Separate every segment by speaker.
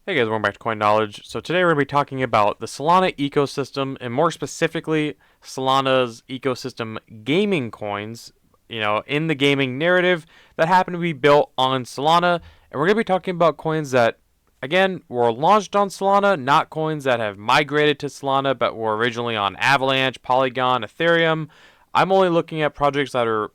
Speaker 1: Hey guys, welcome back to Coin Knowledge. So today we're going to be talking about the Solana ecosystem, and more specifically, Solana's ecosystem gaming coins, in the gaming narrative that happen to be built on Solana. And we're going to be talking about coins that, again, were launched on Solana, not coins that have migrated to Solana, but were originally on Avalanche, Polygon, Ethereum. I'm only looking at projects that are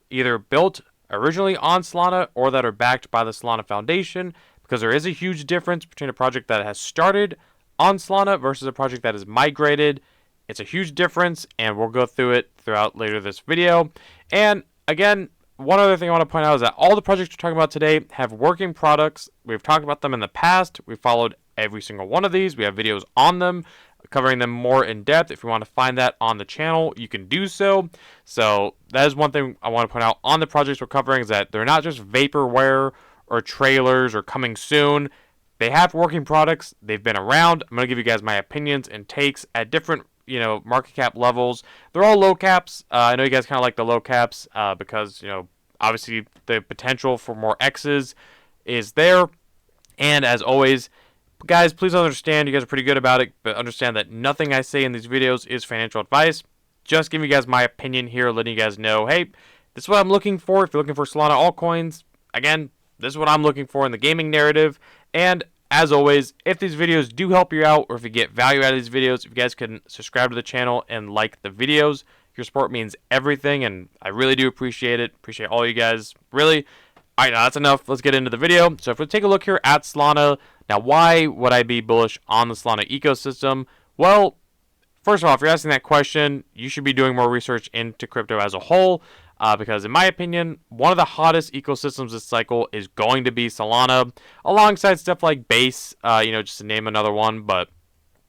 Speaker 1: either built originally on Solana or that are backed by the Solana Foundation, because there is a huge difference between a project that has started on Solana versus a project that has migrated. It's a huge difference, and we'll go through it throughout later this video. And again, one other thing I want to point out is that all the projects we're talking about today have working products. We've talked about them in the past. We've followed every single one of these. We have videos on them, covering them more in depth. If you want to find that on the channel, you can do so. So that is one thing I want to point out on the projects we're covering, is that they're not just vaporware or trailers or coming soon. They have working products. They've been around. I'm going to give you guys my opinions and takes at different, market cap levels. They're all low caps. I know you guys kind of like the low caps because, obviously the potential for more X's is there. And as always, guys, please understand, you guys are pretty good about it, but understand that nothing I say in these videos is financial advice. Just giving you guys my opinion here, letting you guys know, hey, this is what I'm looking for. If you're looking for Solana altcoins, again, this is what I'm looking for in the gaming narrative. And as always, if these videos do help you out, or if you get value out of these videos, if you guys can subscribe to the channel and like the videos, your support means everything, and I really do appreciate it. Appreciate all you guys, really. All right, now that's enough. Let's get into the video. So if we take a look here at Solana, now why would I be bullish on the Solana ecosystem? Well, first of all, if you're asking that question, you should be doing more research into crypto as a whole. Because in my opinion, one of the hottest ecosystems this cycle is going to be Solana, alongside stuff like Base, just to name another one. But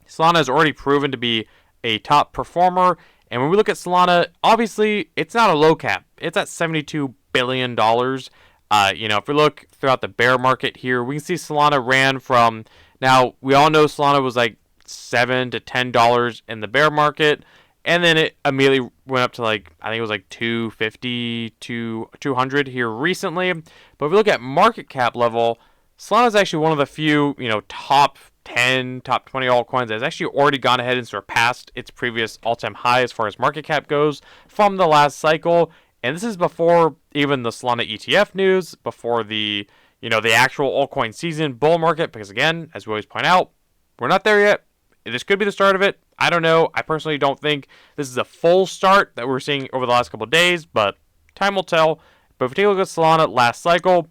Speaker 1: Solana has already proven to be a top performer. And when we look at Solana, obviously, it's not a low cap. It's at $72 billion. If we look throughout the bear market here, we can see Solana ran from, now we all know Solana was like $7 to $10 in the bear market. And then it immediately went up to I think it was like 250 to 200 here recently. But if we look at market cap level, Solana is actually one of the few, top 10, top 20 altcoins that has actually already gone ahead and surpassed its previous all-time high as far as market cap goes from the last cycle. And this is before even the Solana ETF news, before the, the actual altcoin season bull market. Because again, as we always point out, we're not there yet. This could be the start of it. I don't know. I personally don't think this is a full start that we're seeing over the last couple of days, but time will tell. But if we take a look at Solana last cycle,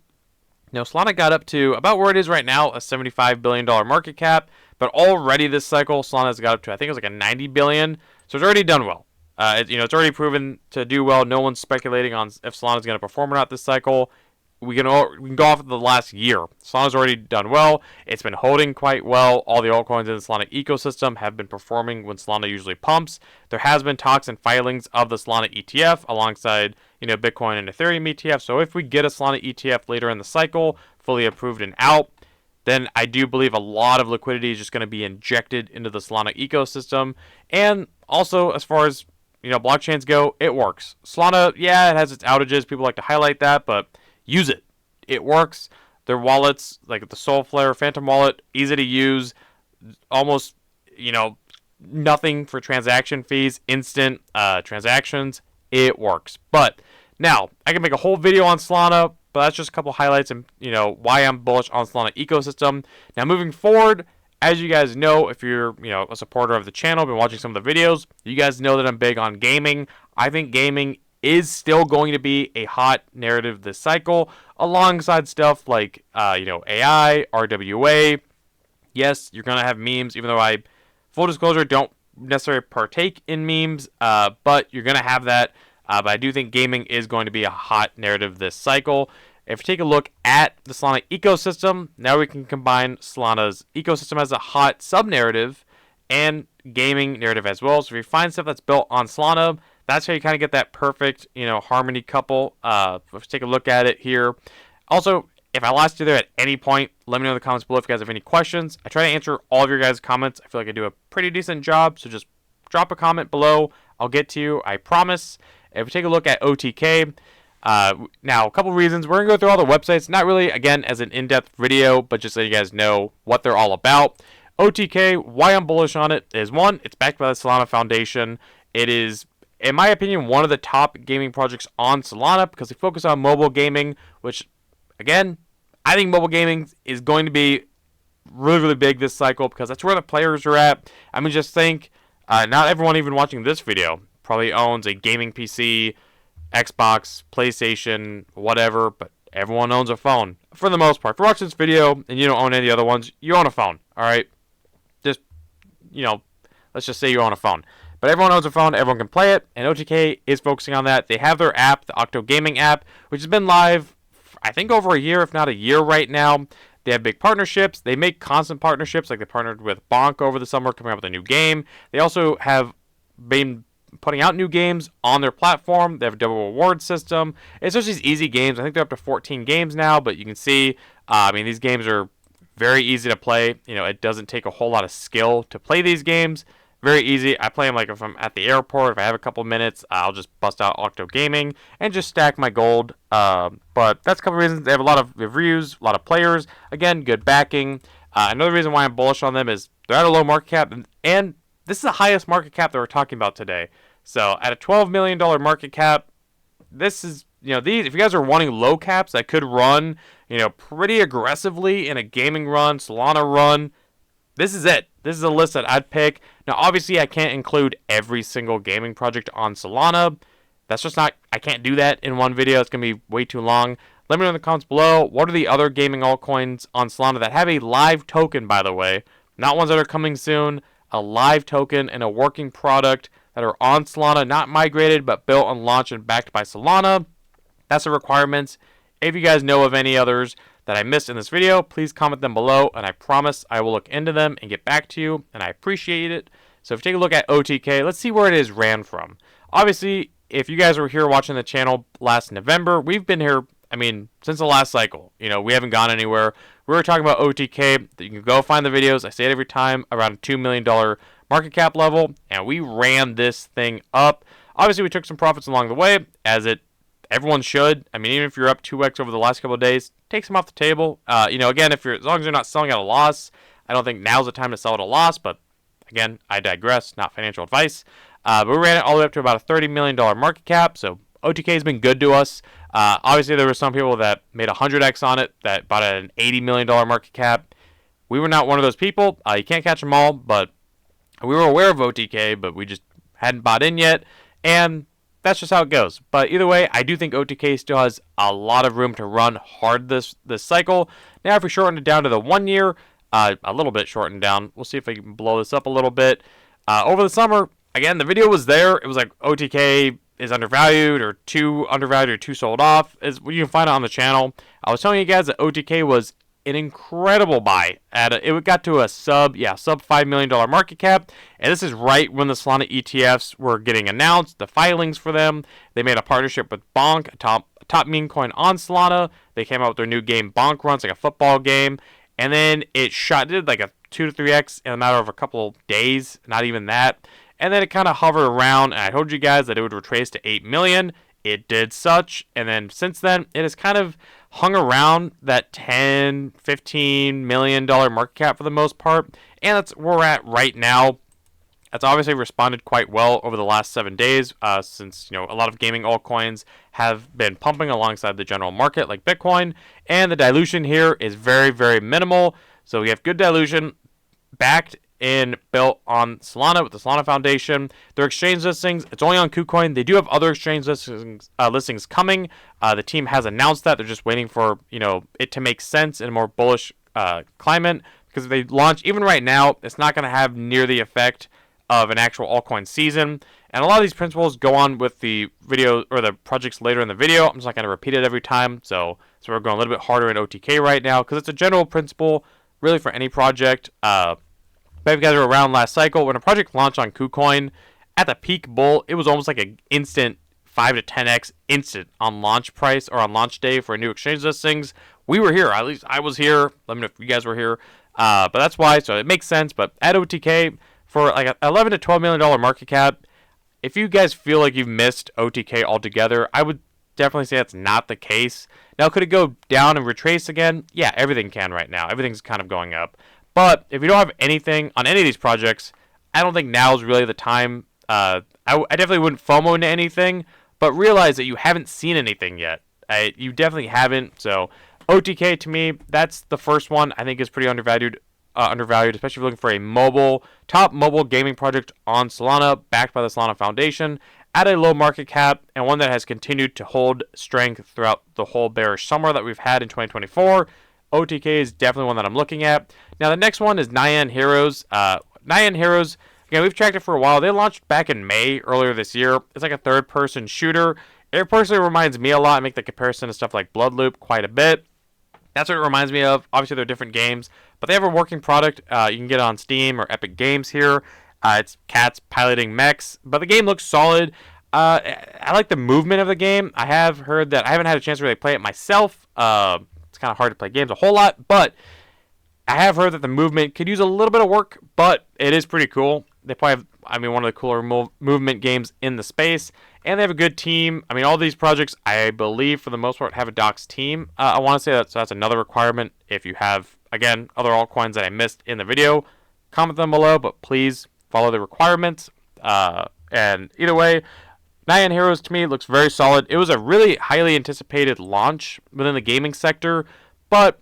Speaker 1: Solana got up to about where it is right now, a $75 billion market cap. But already this cycle, Solana's got up to, I think it was like a $90 billion. So it's already done well. It's already proven to do well. No one's speculating on if Solana's going to perform or not this cycle. We can go off of the last year. Solana's already done well. It's been holding quite well. All the altcoins in the Solana ecosystem have been performing when Solana usually pumps. There has been talks and filings of the Solana ETF alongside, Bitcoin and Ethereum ETF. So if we get a Solana ETF later in the cycle, fully approved and out, then I do believe a lot of liquidity is just going to be injected into the Solana ecosystem. And also, as far as, blockchains go, it works. Solana, yeah, it has its outages. People like to highlight that, but use it. It works. Their wallets, like the Soulflare Phantom wallet, easy to use. Almost, nothing for transaction fees. Instant transactions. It works. But now, I can make a whole video on Solana, but that's just a couple highlights and, why I'm bullish on Solana ecosystem. Now, moving forward, as you guys know, if you're, a supporter of the channel, been watching some of the videos, you guys know that I'm big on gaming. I think gaming is still going to be a hot narrative this cycle, alongside stuff like, AI, RWA. Yes, you're going to have memes, even though I, full disclosure, don't necessarily partake in memes, but you're going to have that. But I do think gaming is going to be a hot narrative this cycle. If you take a look at the Solana ecosystem, now we can combine Solana's ecosystem as a hot sub-narrative and gaming narrative as well. So if you find stuff that's built on Solana, that's how you kind of get that perfect, harmony couple. Let's take a look at it here. Also, if I lost you there at any point, let me know in the comments below if you guys have any questions. I try to answer all of your guys' comments. I feel like I do a pretty decent job, so just drop a comment below. I'll get to you, I promise. If we take a look at OTK, Now, a couple reasons. We're going to go through all the websites, not really, again, as an in-depth video, but just so you guys know what they're all about. OTK, why I'm bullish on it is, one, it's backed by the Solana Foundation. It is, in my opinion, one of the top gaming projects on Solana because they focus on mobile gaming, which, again, I think mobile gaming is going to be really, really big this cycle because that's where the players are at. I mean, just think, not everyone even watching this video probably owns a gaming PC, Xbox, PlayStation, whatever, but everyone owns a phone for the most part. If you're watching this video and you don't own any other ones, you own a phone, all right? Just, let's just say you own a phone. But everyone owns a phone, everyone can play it, and OTK is focusing on that. They have their app, the Octo Gaming app, which has been live, I think, over a year, if not a year right now. They have big partnerships. They make constant partnerships, like they partnered with Bonk over the summer, coming up with a new game. They also have been putting out new games on their platform. They have a double reward system. It's just these easy games. I think they're up to 14 games now, but you can see, these games are very easy to play. It doesn't take a whole lot of skill to play these games. Very easy. I play them like if I'm at the airport. If I have a couple minutes, I'll just bust out Octo Gaming and just stack my gold. But that's a couple reasons. They have a lot of reviews, a lot of players. Again, good backing. Another reason why I'm bullish on them is they're at a low market cap, and this is the highest market cap that we're talking about today. So at a $12 million market cap, this is, these, if you guys are wanting low caps that could run, pretty aggressively in a gaming run, Solana run, this is it. This is a list that I'd pick. Now, obviously, I can't include every single gaming project on Solana. That's just not, I can't do that in one video. It's going to be way too long. Let me know in the comments below, what are the other gaming altcoins on Solana that have a live token, by the way? Not ones that are coming soon. A live token and a working product that are on Solana, not migrated, but built and launched and backed by Solana. That's the requirements. If you guys know of any others that I missed in this video, please comment them below, and I promise I will look into them and get back to you, and I appreciate it. So if you take a look at OTK, let's see where it is ran from. Obviously, if you guys were here watching the channel last November, we've been here, since the last cycle. We haven't gone anywhere. We were talking about OTK. You can go find the videos. I say it every time, around a $2 million market cap level, and we ran this thing up. Obviously, we took some profits along the way, as everyone should. Even if you're up 2x over the last couple of days, take some off the table. Again, as long as you're not selling at a loss, I don't think now's the time to sell at a loss, but again, I digress, not financial advice. But we ran it all the way up to about a $30 million market cap, so OTK has been good to us. Obviously, there were some people that made 100x on it, that bought at an $80 million market cap. We were not one of those people. You can't catch them all, but we were aware of OTK, but we just hadn't bought in yet, and that's just how it goes. But either way, I do think OTK still has a lot of room to run hard this cycle. Now, if we shorten it down to the 1 year, a little bit shortened down. We'll see if I can blow this up a little bit. Over the summer, again, the video was there. It was like OTK is undervalued or too undervalued or too sold off. You can find it on the channel. I was telling you guys that OTK was an incredible buy. It got to a sub $5 million market cap, and this is right when the Solana ETFs were getting announced, the filings for them. They made a partnership with Bonk, a top meme coin on Solana. They came out with their new game, Bonk Runs, like a football game, and then it did like a 2 to 3x in a matter of a couple days, not even that. And then it kind of hovered around, and I told you guys that it would retrace to 8 million. It did such, and then since then, it has kind of hung around that $10, $15 million market cap for the most part, and that's where we're at right now. That's obviously responded quite well over the last 7 days, since a lot of gaming altcoins have been pumping alongside the general market, like Bitcoin, and the dilution here is very, very minimal. So we have good dilution, backed and built on Solana with the Solana Foundation. Their exchange listings, it's only on KuCoin. They do have other exchange listings coming. The team has announced that. They're just waiting for it to make sense in a more bullish climate, because if they launch, even right now, it's not going to have near the effect of an actual altcoin season. And a lot of these principles go on with the video or the projects later in the video. I'm just not going to repeat it every time. So we're going a little bit harder in OTK right now, because it's a general principle really for any project. But if you guys were around last cycle, when a project launched on KuCoin, at the peak bull, it was almost like an instant 5 to 10x instant on launch price or on launch day for new exchange listings. We were here. At least I was here. Let me know if you guys were here. But that's why. So it makes sense. But at OTK, for like a $11 to $12 million market cap, if you guys feel like you've missed OTK altogether, I would definitely say that's not the case. Now, could it go down and retrace again? Yeah, everything can right now. Everything's kind of going up. But if you don't have anything on any of these projects, I don't think now is really the time. I definitely wouldn't FOMO into anything, but realize that you haven't seen anything yet. You definitely haven't. So OTK to me, that's the first one I think is pretty undervalued. Especially if you're looking for a top mobile gaming project on Solana, backed by the Solana Foundation, at a low market cap, and one that has continued to hold strength throughout the whole bearish summer that we've had in 2024. OTK is definitely one that I'm looking at. Now, the next one is Nyan Heroes. Nyan Heroes, again, we've tracked it for a while. They launched back in May earlier this year. It's like a third-person shooter. It personally reminds me a lot. I make the comparison to stuff like Bloodloop quite a bit. That's what it reminds me of. Obviously, they're different games, but they have a working product. You can get it on Steam or Epic Games here. It's cats piloting mechs, but the game looks solid. I like the movement of the game. I have heard that I haven't had a chance to really play it myself. It's kind of hard to play games a whole lot, but I have heard that the movement could use a little bit of work, but it is pretty cool. They probably have, one of the cooler movement games in the space, and they have a good team. All these projects, I believe, for the most part, have a docs team. I want to say that, so that's another requirement. If you have, again, other altcoins that I missed in the video, comment them below, but please follow the requirements. And either way, Nyan Heroes to me looks very solid. It was a really highly anticipated launch within the gaming sector, but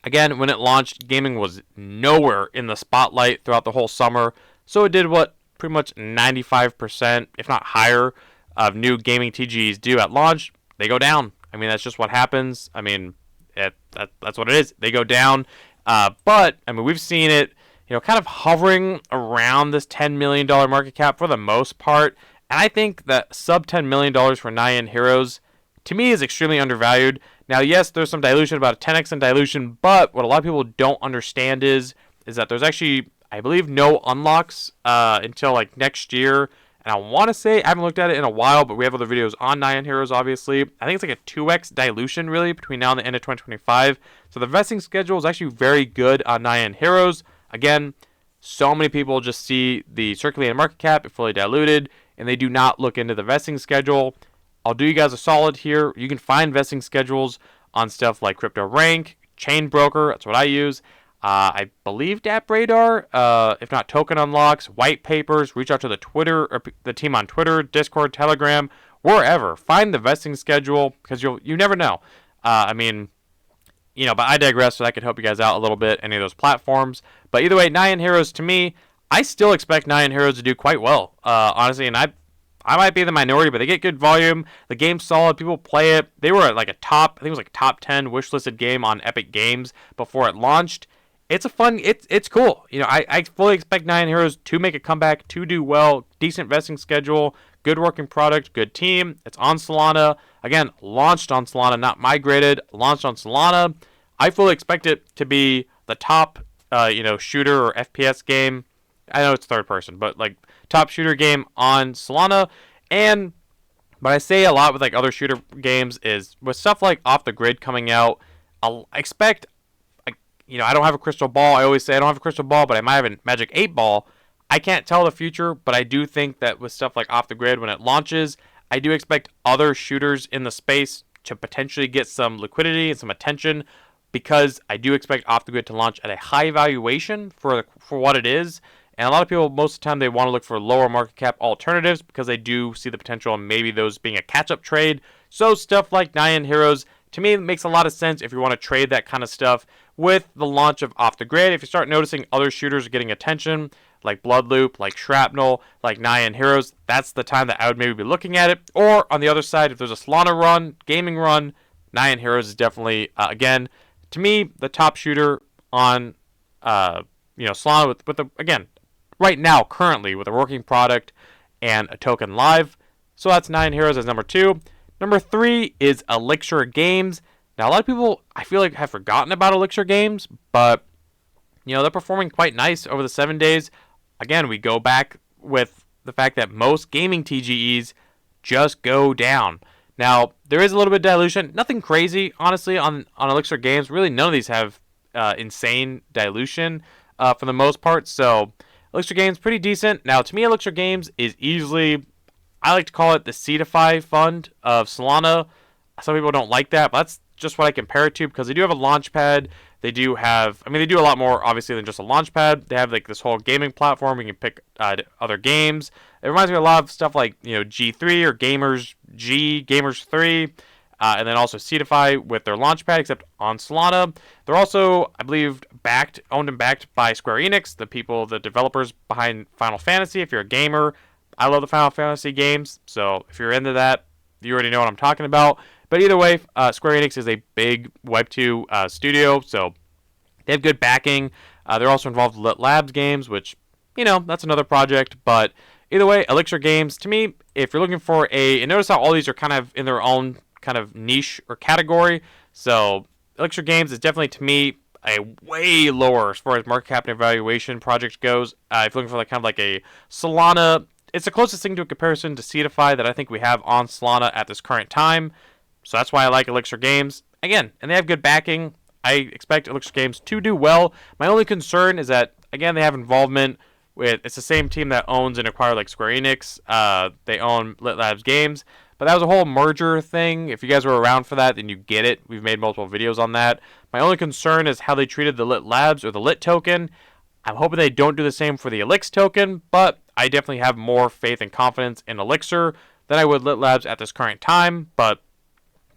Speaker 1: again, when it launched, gaming was nowhere in the spotlight throughout the whole summer. So it did what pretty much 95%, if not higher, of new gaming TGs do at launch. They go down. That's just what happens. That's what it is. They go down. But we've seen it, kind of hovering around this $10 million market cap for the most part. And I think that sub $10 million for Nyan Heroes, to me, is extremely undervalued. Now, yes, there's some dilution, about a 10x in dilution, but what a lot of people don't understand is that there's actually, I believe, no unlocks until like next year. And I want to say, I haven't looked at it in a while, but we have other videos on Nyan Heroes, obviously. I think it's like a 2x dilution, really, between now and the end of 2025. So the vesting schedule is actually very good on Nyan Heroes. Again, so many people just see the circulating market cap, fully diluted, and they do not look into the vesting schedule. I'll do you guys a solid here. You can find vesting schedules on stuff like Crypto Rank, Chain Broker. That's what I use. I believe DApp Radar. If not, Token Unlocks, White Papers. Reach out to the team on Twitter, Discord, Telegram, wherever. Find the vesting schedule because you never know. But I digress. So that could help you guys out a little bit. Any of those platforms. But either way, Nyan Heroes to me, I still expect Nyan Heroes to do quite well. Honestly, and I might be the minority, but they get good volume. The game's solid. People play it. They were at like I think it was like top 10 wishlisted game on Epic Games before it launched. It's it's cool. I fully expect Nyan Heroes to make a comeback, to do well. Decent vesting schedule, good working product, good team. It's on Solana. Again, launched on Solana, not migrated. Launched on Solana. I fully expect it to be the top, shooter or FPS game. I know it's third person, but like top shooter game on Solana. And what I say a lot with like other shooter games is with stuff like Off the Grid coming out, I'll expect, I don't have a crystal ball. I always say I don't have a crystal ball, but I might have a Magic 8 ball. I can't tell the future, but I do think that with stuff like Off the Grid, when it launches, I do expect other shooters in the space to potentially get some liquidity and some attention, because I do expect Off the Grid to launch at a high valuation for what it is. And a lot of people, most of the time, they want to look for lower market cap alternatives because they do see the potential in maybe those being a catch-up trade. So stuff like Nyan Heroes, to me, it makes a lot of sense if you want to trade that kind of stuff. With the launch of Off the Grid, if you start noticing other shooters getting attention, like Bloodloop, like Shrapnel, like Nyan Heroes, that's the time that I would maybe be looking at it. Or on the other side, if there's a Solana run, gaming run, Nyan Heroes is definitely, again, to me, the top shooter on, Solana with again, right now, currently, with a working product and a token live. So that's Nyan Heroes as number 2. Number 3 is Elixir Games. Now, a lot of people, I feel like, have forgotten about Elixir Games, but, they're performing quite nice over the 7 days. Again, we go back with the fact that most gaming TGEs just go down. Now, there is a little bit of dilution. Nothing crazy, honestly, on Elixir Games. Really, none of these have insane dilution for the most part. So, Elixir Games, pretty decent. Now, to me, Elixir Games is easily, I like to call it the Seedify fund of Solana. Some people don't like that, but that's just what I compare it to because they do have a launch pad. They do have, I mean, they do a lot more obviously than just a launch pad. They have like this whole gaming platform. You can pick other games. It reminds me of a lot of stuff like, you know, G3 or Gamers 3. And then also Seedify with their launchpad, except on Solana. They're also, I believe, owned and backed by Square Enix, the developers behind Final Fantasy. If you're a gamer, I love the Final Fantasy games, so if you're into that, you already know what I'm talking about. But either way, Square Enix is a big Web2 studio, so they have good backing. They're also involved with Lit Labs games, which, you know, that's another project. But either way, Elixir Games, to me, if you're looking for and notice how all these are kind of in their own kind of niche or category. So Elixir Games is definitely, to me, a way lower as far as market cap and evaluation project goes. If you're looking for like kind of like a Solana, it's the closest thing to a comparison to Seedify that I think we have on Solana at this current time. So that's why I like Elixir Games. Again, and they have good backing. I expect Elixir Games to do well. My only concern is that, again, they have involvement with, it's the same team that owns and acquired like Square Enix. They own Lit Labs Games. But that was a whole merger thing. If you guys were around for that, then you get it. We've made multiple videos on that. My only concern is how they treated the Lit Labs or the Lit token. I'm hoping they don't do the same for the Elix token, but I definitely have more faith and confidence in Elixir than I would Lit Labs at this current time. But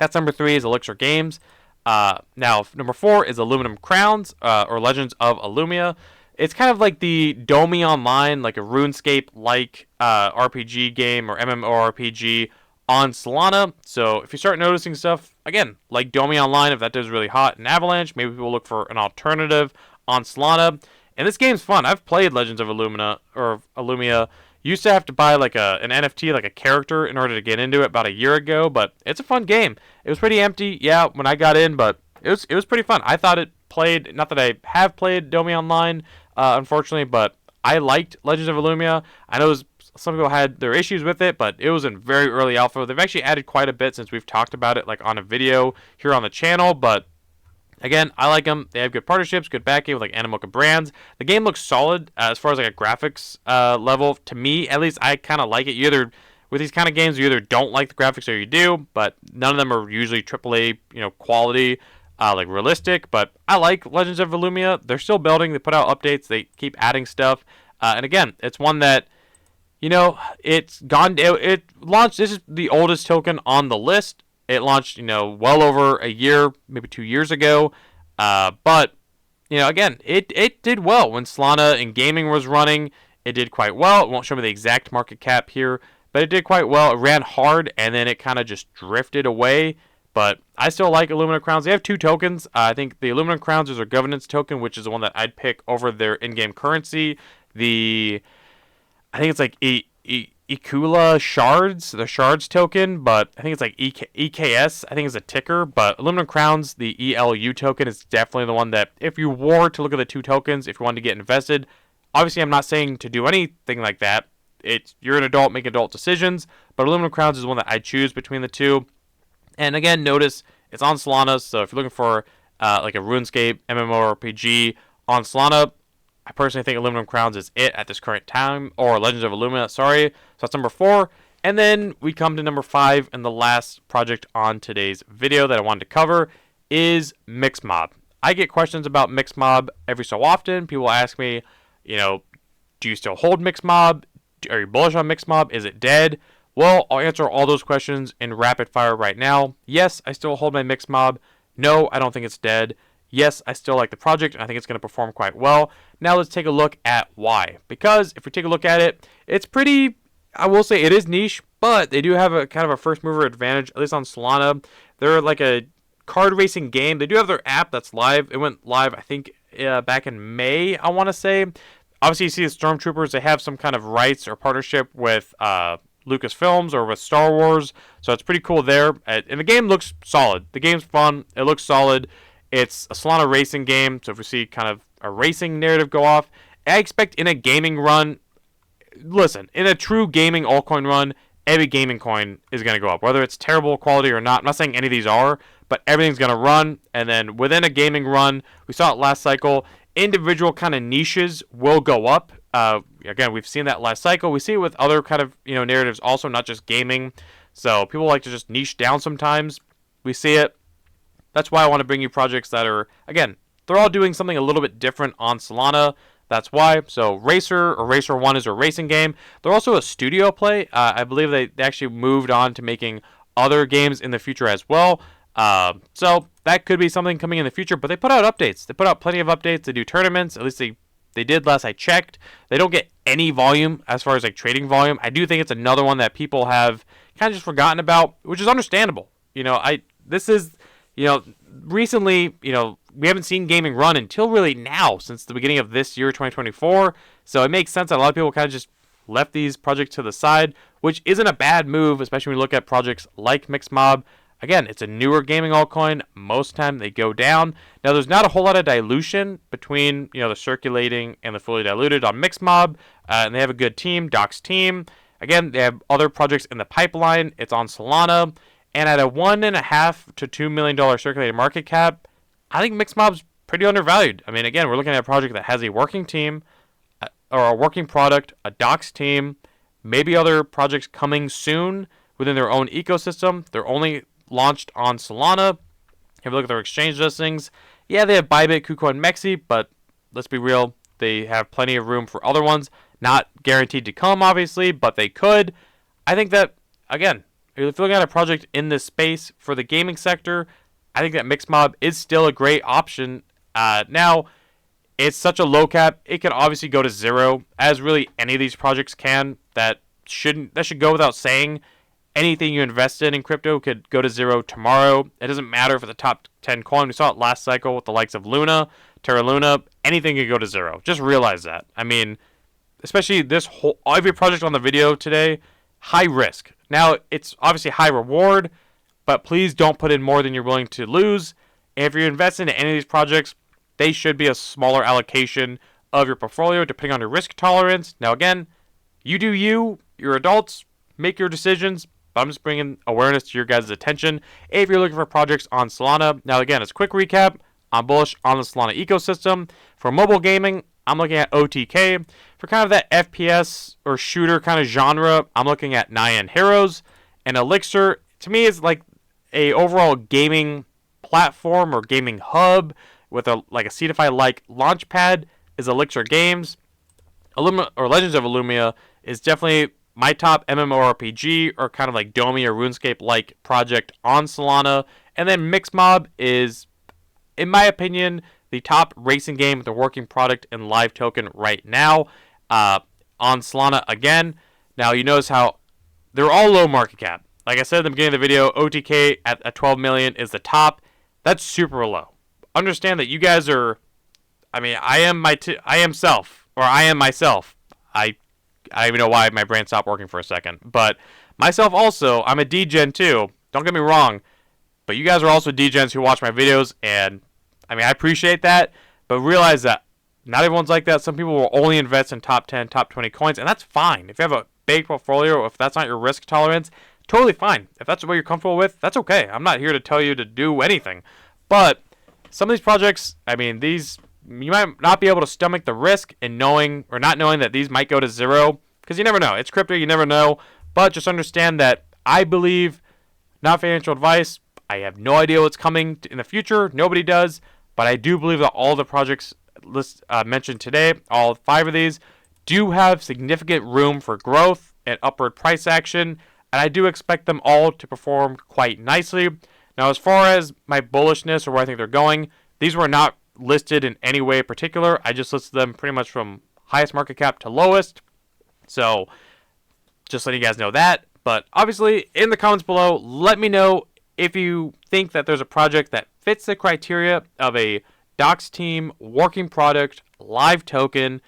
Speaker 1: that's number 3 is Elixir Games. Now, number 4 is Aluminum Crowns, or Legends of Illumia. It's kind of like the Domi Online, like a RuneScape-like RPG game or MMORPG on Solana. So if you start noticing stuff, again, like Domi Online, if that does really hot in Avalanche, maybe people look for an alternative on Solana. And this game's fun. I've played Legends of Illumia. Used to have to buy like an NFT, like a character, in order to get into it about a year ago, but it's a fun game. It was pretty empty, yeah, when I got in, but it was pretty fun. I thought it played, not that I have played Domi Online, unfortunately, but I liked Legends of Illumia. I know some people had their issues with it, but it was in very early alpha. They've actually added quite a bit since we've talked about it, like on a video here on the channel, but again, I like them. They have good partnerships, good backing with like Animoca Brands. The game looks solid as far as like a graphics level. To me, at least, I kind of like it. With these kind of games, you either don't like the graphics or you do, but none of them are usually AAA, quality, like realistic. But I like Legends of Illumia. They're still building. They put out updates. They keep adding stuff. And again, it's one that, it's gone. It launched. This is the oldest token on the list. It launched, well over a year, maybe 2 years ago. But, again, it did well when Solana and gaming was running. It did quite well. It won't show me the exact market cap here, but it did quite well. It ran hard, and then it kind of just drifted away. But I still like Aluminum Crowns. They have 2 tokens. I think the Aluminum Crowns is their governance token, which is the one that I'd pick over their in-game currency. I think it's like Ikula Shards, the Shards token, but I think it's like EKS, I think it's a ticker, but Aluminum Crowns, the ELU token, is definitely the one that, if you were to look at the 2 tokens, if you wanted to get invested, obviously I'm not saying to do anything like that. You're an adult, make adult decisions, but Aluminum Crowns is the one that I choose between the 2. And again, notice it's on Solana, so if you're looking for like a RuneScape MMORPG on Solana, I personally think Aluminum Crowns is it at this current time, or Legends of Illumia, sorry. So that's number 4. And then we come to number 5, and the last project on today's video that I wanted to cover is Mixmob. I get questions about Mixmob every so often. People ask me, do you still hold Mixmob? Are you bullish on Mixmob? Is it dead? Well, I'll answer all those questions in rapid fire right now. Yes, I still hold my Mixmob. No, I don't think it's dead. Yes, I still like the project, and I think it's going to perform quite well. Now let's take a look at why. Because if we take a look at it, it's pretty, I will say it is niche, but they do have a kind of a first mover advantage, at least on Solana. They're like a card racing game. They do have their app that's live. It went live, I think, back in May, I want to say. Obviously, you see the Stormtroopers, they have some kind of rights or partnership with Lucasfilms or with Star Wars, so it's pretty cool there. And the game looks solid. The game's fun. It looks solid. It's a Solana racing game, so if we see kind of a racing narrative go off, I expect in a gaming run, listen, in a true gaming altcoin run, every gaming coin is going to go up, whether it's terrible quality or not. I'm not saying any of these are, but everything's going to run, and then within a gaming run, we saw it last cycle, individual kind of niches will go up Again, we've seen that last cycle. We see it with other kind of narratives also, not just gaming. So people like to just niche down sometimes. We see it. That's why I want to bring you projects that are, again, they're all doing something a little bit different on Solana. That's why. So Racer or Racer 1 is a racing game. They're also a studio play. I believe they actually moved on to making other games in the future as well. So that could be something coming in the future. But they put out updates. They put out plenty of updates. They do tournaments. At least they did last I checked. They don't get any volume as far as like trading volume. I do think it's another one that people have kind of just forgotten about, which is understandable. Recently, we haven't seen gaming run until really now, since the beginning of this year, 2024. So it makes sense that a lot of people kind of just left these projects to the side, which isn't a bad move, especially when you look at projects like Mixmob. Again, it's a newer gaming altcoin. Most time they go down. Now, there's not a whole lot of dilution between the circulating and the fully diluted on Mixmob, and they have a good team, Doc's team. Again, they have other projects in the pipeline. It's on Solana. And at a $1.5 to $2 million circulating market cap, I think Mixmob's pretty undervalued. I mean, again, we're looking at a project that has a working team, or a working product, a docs team, maybe other projects coming soon within their own ecosystem. They're only launched on Solana. If you look at their exchange listings, yeah, they have Bybit, KuCoin, Mexi, but let's be real, they have plenty of room for other ones. Not guaranteed to come, obviously, but they could. I think that, again, if you're looking at a project in this space for the gaming sector, I think that Mixmob is still a great option. Now, it's such a low cap, it can obviously go to zero, as really any of these projects can. That should go without saying. Anything you invest in crypto could go to zero tomorrow. It doesn't matter for the top 10 coin. We saw it last cycle with the likes of Luna, Terra Luna. Anything could go to zero. Just realize that. I mean, especially every project on the video today, high risk. Now, it's obviously high reward, but please don't put in more than you're willing to lose. And if you invest into any of these projects, they should be a smaller allocation of your portfolio depending on your risk tolerance. Now, again, you do you. You're adults. Make your decisions. But I'm just bringing awareness to your guys' attention if you're looking for projects on Solana. Now, again, as a quick recap, I'm bullish on the Solana ecosystem. For mobile gaming, I'm looking at OTK. For kind of that FPS or shooter kind of genre, I'm looking at Nyan Heroes. And Elixir, to me, is like a overall gaming platform or gaming hub with a CeFi-like launchpad is Elixir Games. Legends of Illumia is definitely my top MMORPG or kind of like Domi or RuneScape-like project on Solana. And then Mixmob is, in my opinion, the top racing game with a working product and live token right now on Solana again. Now, you notice how they're all low market cap. Like I said at the beginning of the video, OTK at 12 million is the top. That's super low. Understand that you guys are, I mean, I am myself. I don't even know why my brain stopped working for a second. But myself also, I'm a DGen too. Don't get me wrong. But you guys are also DGens who watch my videos. And, I mean, I appreciate that. But realize that not everyone's like that. Some people will only invest in top 10, top 20 coins. And that's fine. If you have a big portfolio, or if that's not your risk tolerance, totally fine. If that's what you're comfortable with, that's okay. I'm not here to tell you to do anything. But some of these projects, I mean, you might not be able to stomach the risk in knowing or not knowing that these might go to zero, because you never know. It's crypto, you never know. But just understand that I believe, not financial advice, I have no idea what's coming in the future. Nobody does. But I do believe that all the projects mentioned today, all 5 of these, do have significant room for growth and upward price action. And I do expect them all to perform quite nicely. Now, as far as my bullishness or where I think they're going, these were not listed in any way particular. I just listed them pretty much from highest market cap to lowest. So, just letting you guys know that. But obviously, in the comments below, let me know if you think that there's a project that fits the criteria of a docs team, working product, live token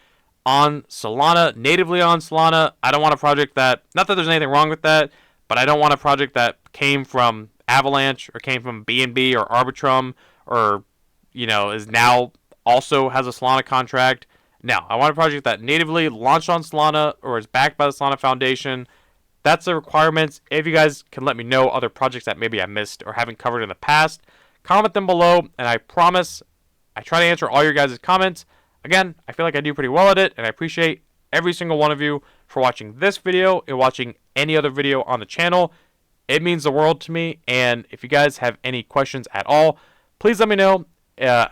Speaker 1: on Solana, natively on Solana. I don't want a project that, not that there's anything wrong with that, but I don't want a project that came from Avalanche or came from BNB or Arbitrum or, is now also has a Solana contract. No, I want a project that natively launched on Solana or is backed by the Solana Foundation. That's the requirements. If you guys can let me know other projects that maybe I missed or haven't covered in the past, comment them below, and I promise I try to answer all your guys' comments. Again, I feel like I do pretty well at it, and I appreciate every single one of you for watching this video and watching any other video on the channel. It means the world to me, and if you guys have any questions at all, please let me know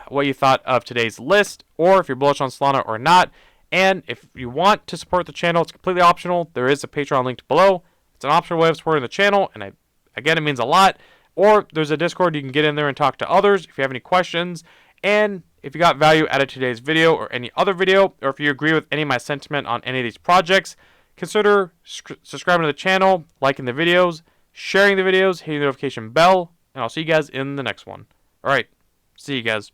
Speaker 1: what you thought of today's list, or if you're bullish on Solana or not. And if you want to support the channel, it's completely optional. There is a Patreon linked below. It's an optional way of supporting the channel, and again, it means a lot. Or there's a Discord you can get in there and talk to others if you have any questions. And if you got value out of today's video or any other video, or if you agree with any of my sentiment on any of these projects, consider subscribing to the channel, liking the videos, sharing the videos, hitting the notification bell, and I'll see you guys in the next one. All right, see you guys.